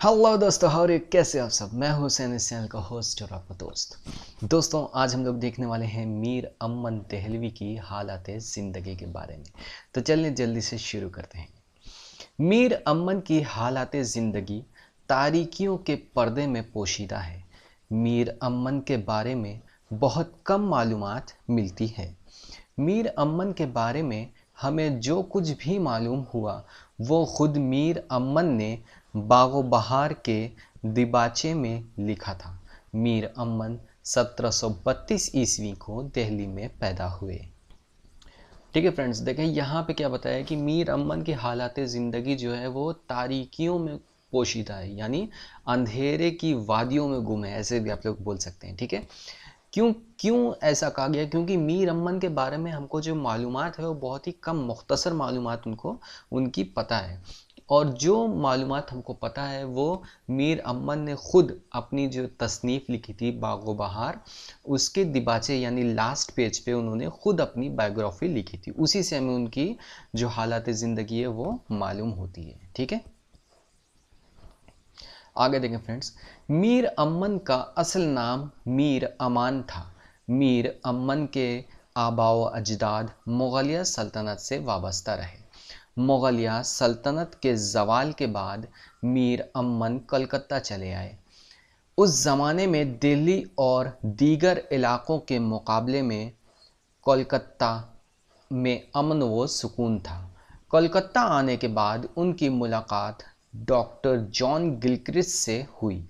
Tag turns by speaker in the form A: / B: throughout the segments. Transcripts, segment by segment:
A: Hello दोस्तों, how are you? कैसे आप सब? मैं हुसैन, इस चैनल का होस्ट और आपका दोस्तों आज हम लोग देखने वाले हैं मीर अमन देहलवी की हालात ज़िंदगी के बारे में। तो चलिए जल्दी से शुरू करते हैं। मीर अमन की हालात ज़िंदगी तारीकियों के पर्दे में पोशीदा है। मीर अमन के बारे में बहुत कम मालूमात मिलती है। मीर अमन के बारे में हमें जो कुछ भी मालूम हुआ वो खुद मीर अमन ने बागो बहार के दिबाचे में लिखा था। मीर अमन 1732 ईस्वी को दिल्ली में पैदा हुए। ठीक है फ्रेंड्स, देखें यहाँ पे क्या बताया कि मीर अमन की हालात ज़िंदगी जो है वो तारीकियों में पोशीदा है, यानी अंधेरे की वादियों में गुम है, ऐसे भी आप लोग बोल सकते हैं। ठीक है, क्यों क्यों ऐसा कहा गया? क्योंकि मीर अमन के बारे में हमको जो मालूमात है वो बहुत ही कम मुख्तसर मालूमात उनकी पता है। और जो मालूमात हमको पता है वो मीर अमन ने खुद अपनी जो तसनीफ़ लिखी थी बागो बहार, उसके दिबाचे यानी लास्ट पेज पे उन्होंने खुद अपनी बायोग्राफी लिखी थी। उसी से हमें उनकी जो हालात ज़िंदगी है वो मालूम होती है। ठीक है, आगे देखें फ्रेंड्स। मीर अमन का असल नाम मीर अमान था। मीर अमन के आबाओ अजदाद मुगलिया सल्तनत से वाबस्ता रहे। मुगलिया सल्तनत के ज़वाल के बाद मीर अमन कलकत्ता चले आए। उस ज़माने में दिल्ली और दीगर इलाक़ों के मुकाबले में कोलकाता में अमन व सुकून था। कोलकाता आने के बाद उनकी मुलाकात डॉक्टर जॉन गिलक्रिस्ट से हुई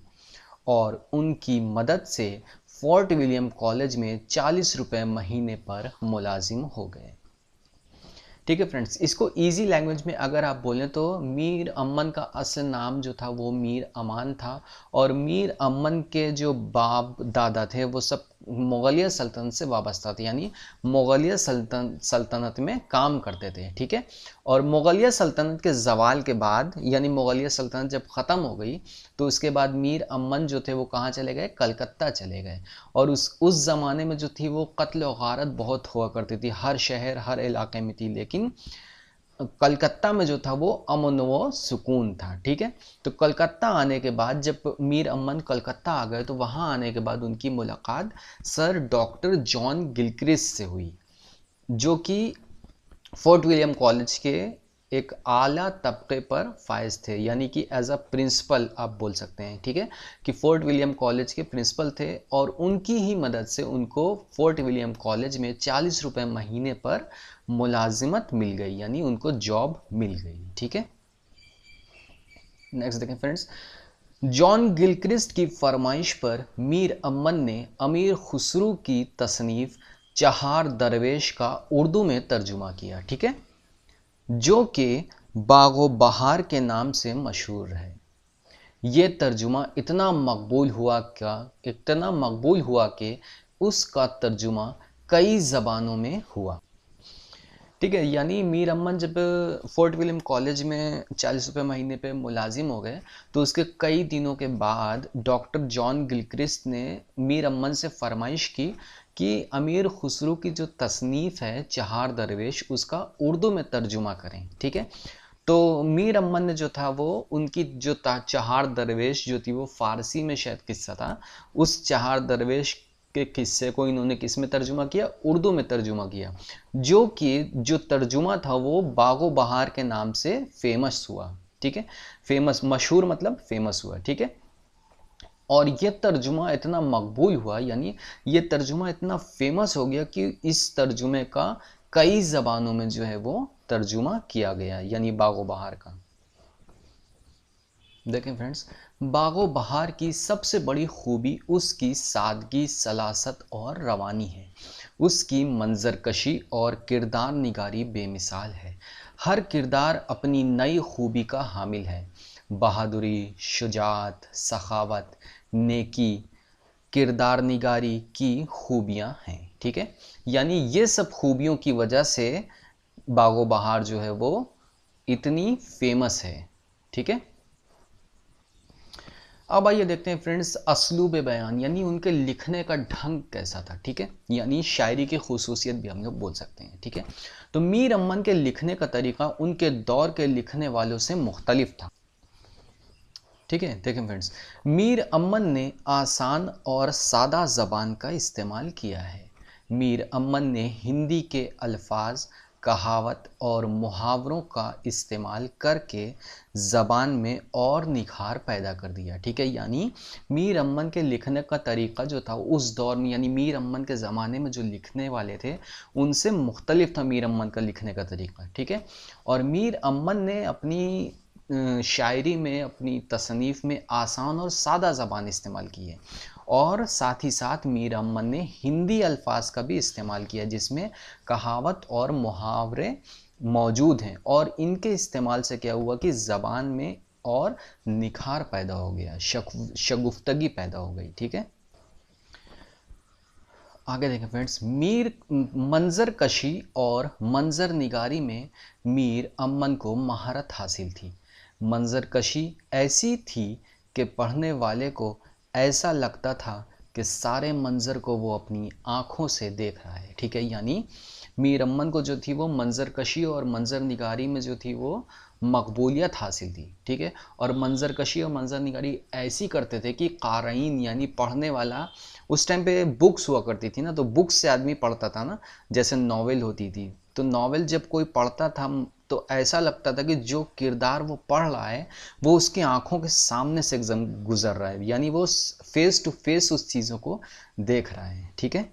A: और उनकी मदद से फोर्ट विलियम कॉलेज में 40 रुपये महीने पर मुलाजिम हो गए। ठीक है फ्रेंड्स, इसको इजी लैंग्वेज में अगर आप बोलें तो मीर अमन का असल नाम जो था वो मीर अमान था और मीर अमन के जो बाप दादा थे वो सब मुगलिया सल्तनत से वाबस्ता थे, यानी मुगलिया सल्तनत में काम करते थे। ठीक है, और मुगलिया सल्तनत के ज़वाल के बाद यानी मुगलिया सल्तनत जब ख़त्म हो गई तो उसके बाद मीर अमन जो थे वो कहाँ चले गए? कलकत्ता चले गए। और उस ज़माने में जो थी वो कत्ल और गारत बहुत हुआ करती थी, हर शहर हर इलाके में थी, लेकिन कलकत्ता में जो था वो अमन व सुकून था। ठीक है, तो कलकत्ता आने के बाद जब मीर अमन कलकत्ता आ गए तो वहाँ आने के बाद उनकी मुलाकात सर डॉक्टर जॉन गिलक्रिस्ट से हुई, जो कि फोर्ट विलियम कॉलेज के एक आला तबके पर फायज थे, यानी कि एज अ प्रिंसिपल आप बोल सकते हैं। ठीक है, कि फोर्ट विलियम कॉलेज के प्रिंसिपल थे और उनकी ही मदद से उनको फोर्ट विलियम कॉलेज में 40 रुपये महीने पर मुलाजिमत मिल गई, यानी उनको जॉब मिल गई। ठीक है, नेक्स्ट देखें फ्रेंड्स। जॉन गिलक्रिस्ट की फरमाइश पर मीर अमन ने अमीर खुसरू की तसनीफ़ चहार दरवेश का उर्दू में तर्जुमा किया। ठीक है, जो कि बागो बहार के नाम से मशहूर है। ये तर्जुमा इतना मकबूल हुआ कि उसका तर्जुमा कई ज़बानों में हुआ। ठीक है, यानी मीर अमन जब फोर्ट विलियम कॉलेज में 40 रुपये महीने पे मुलाजिम हो गए तो उसके कई दिनों के बाद डॉक्टर जॉन गिलक्रिस्ट ने मीर अमन से फरमाइश की कि अमीर खुसरू की जो तसनीफ़ है चहार दरवेश, उसका उर्दू में तर्जुमा करें। ठीक है, तो मीर अमन ने जो था वो उनकी जो चहार दरवेश जो थी वो फ़ारसी में शायद किस्सा था, उस चहार दरवेश के किस्से को इन्होंने किस में तर्जुमा किया? उर्दू में तर्जुमा किया, जो कि जो तर्जुमा था वो बागो बहार के नाम से फेमस हुआ। ठीक है, फेमस मशहूर मतलब फेमस हुआ। ठीक है, और ये तर्जुमा इतना मकबूल हुआ, यानी ये तर्जुमा इतना फेमस हो गया कि इस तर्जुमे का कई ज़बानों में जो है वो तर्जुमा किया गया, यानी बागो बहार का। देखें फ्रेंड्स, बागो बहार की सबसे बड़ी खूबी उसकी सादगी, सलासत और रवानी है। उसकी मंजरकशी और किरदार निगारी बेमिसाल है। हर किरदार अपनी नई खूबी का हामिल है। बहादुरी, शुजाअत, सखावत, नेकी, किरदार निगारी की खूबियाँ हैं। ठीक है, यानी ये सब खूबियों की वजह से बागो बहार जो है वो इतनी फेमस है। ठीक है, अब आइए देखते हैं फ्रेंड्स असलूब बयान, यानी उनके लिखने का ढंग कैसा था। ठीक है, यानी शायरी की खूसूसियत भी हम लोग बोल सकते हैं। ठीक है, तो मीर अमन के लिखने का तरीका उनके दौर के लिखने वालों से मुख्तलिफ था। ठीक है। देखें फ्रेंड्स, मीर अमन ने आसान और सादा ज़बान का इस्तेमाल किया है। मीर अमन ने हिंदी के अल्फाज, कहावत और मुहावरों का इस्तेमाल करके ज़बान में और निखार पैदा कर दिया। ठीक है, यानी मीर अमन के लिखने का तरीका जो था उस दौर में, यानी मीर अमन के ज़माने में जो लिखने वाले थे उनसे मुख्तलिफ था मीर अमन का लिखने का तरीका। ठीक है, और मीर अमन ने अपनी शायरी में, अपनी तसनीफ़ में आसान और सादा ज़बान इस्तेमाल की है, और साथ ही साथ मीर अमन ने हिंदी अल्फाज का भी इस्तेमाल किया जिसमें कहावत और मुहावरे मौजूद हैं, और इनके इस्तेमाल से क्या हुआ कि ज़बान में और निखार पैदा हो गया, शगुफ्तगी पैदा हो गई। ठीक है, आगे देखें फ्रेंड्स, मंजर कशी और मंजर निगारी में मीर अमन को महारत हासिल थी। मंजर कशी ऐसी थी कि पढ़ने वाले को ऐसा लगता था कि सारे मंजर को वो अपनी आँखों से देख रहा है। ठीक है, यानी मीर अमन को जो थी वो मंजर कशी और मंजर निगारी में जो थी वो मकबूलियत हासिल थी। ठीक है, और मंजर कशी और मंजर निगारी ऐसी करते थे कि क़ारीन यानी पढ़ने वाला, उस टाइम पे बुक्स हुआ करती थी ना, तो बुक्स से आदमी पढ़ता था ना, जैसे नॉवेल होती थी, तो नॉवेल जब कोई पढ़ता था तो ऐसा लगता था कि जो किरदार वो पढ़ रहा है वो उसकी आंखों के सामने से एकदम गुजर रहा है, यानी वो फेस टू फेस उस चीज़ों को देख रहा है। ठीक है,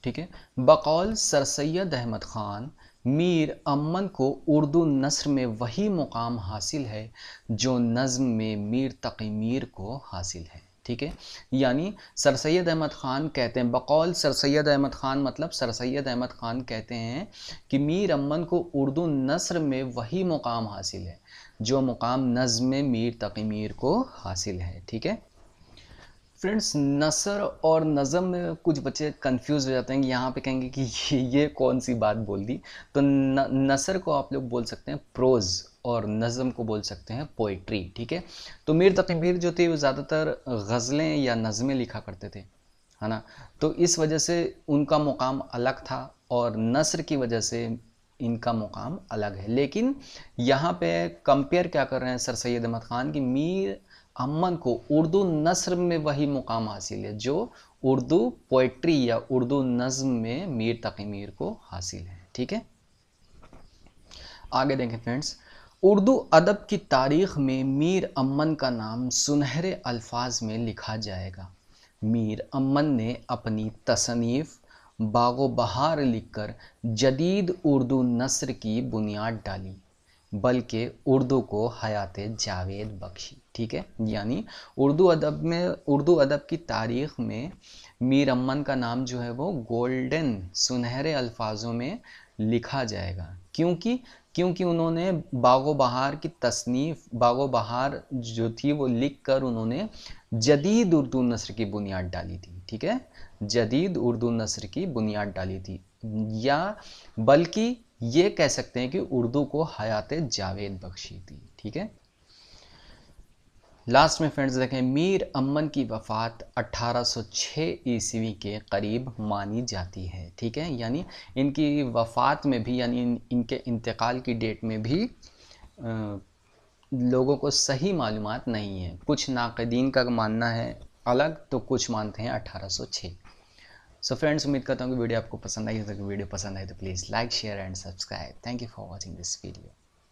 A: ठीक है, बकौल सर सैयद अहमद ख़ान, मीर अमन को उर्दू नस्र में वही मुकाम हासिल है जो नज़्म में मीर तक़ी मीर को हासिल है। ठीक है, यानी सर सैयद अहमद ख़ान कहते हैं, बकौल सर सैयद अहमद ख़ान मतलब सर सैयद अहमद ख़ान कहते हैं कि मीर अमन को उर्दू नस्र में वही मुकाम हासिल है जो मुकाम नज़्म में मीर तक़ी मीर को हासिल है। ठीक है फ्रेंड्स, नसर और नज़म में कुछ बच्चे कंफ्यूज हो जाते हैं कि यहाँ पे कहेंगे कि ये कौन सी बात बोल दी। तो नसर को आप लोग बोल सकते हैं प्रोज, और नज़म को बोल सकते हैं पोइट्री। ठीक है, तो मीर तक़ी मीर जो थे वो ज़्यादातर गज़लें या नज़में लिखा करते थे, है ना, तो इस वजह से उनका मुकाम अलग था, और नसर की वजह से इनका मुकाम अलग है। लेकिन यहाँ पे कंपेयर क्या कर रहे हैं सर सैयद अहमद ख़ान की, मीर अमन को उर्दू नस्र में वही मुकाम हासिल है जो उर्दू पोइट्री या उर्दू नज़्म में मीर तक़ी मीर को हासिल है। ठीक है, आगे देखें फ्रेंड्स, उर्दू अदब की तारीख़ में मीर अमन का नाम सुनहरे अल्फाज में लिखा जाएगा। मीर अमन ने अपनी तसनीफ़ बागो बहार लिखकर जदीद उर्दू नस्र की बुनियाद डाली, बल्कि उर्दू को हयात जावेद बख्शी। ठीक है, यानी उर्दू अदब की तारीख़ में मीर अमन का नाम जो है वो गोल्डन सुनहरे अल्फाजों में लिखा जाएगा, क्योंकि उन्होंने बागो बहार की तसनीफ़, बागो बहार जो थी वो लिख कर उन्होंने जदीद उर्दू नस्र की बुनियाद डाली थी। ठीक है, जदीद उर्दू नस्र की बुनियाद डाली थी, या बल्कि ये कह सकते हैं कि उर्दू को हयात जावेद बख्शी थी। ठीक है, लास्ट में फ्रेंड्स देखें, मीर अमन की वफ़ात 1806 ईस्वी के करीब मानी जाती है। ठीक है, यानी इनकी वफ़ात में भी, यानी इनके इंतकाल की डेट में भी लोगों को सही मालूमात नहीं है। कुछ नाक़दीन का मानना है अलग, तो कुछ मानते हैं 1806। सो फ्रेंड्स, उम्मीद करता हूँ कि वीडियो आपको पसंद आई हो। तो वीडियो पसंद आए तो please like, share and subscribe. Thank you for watching this video.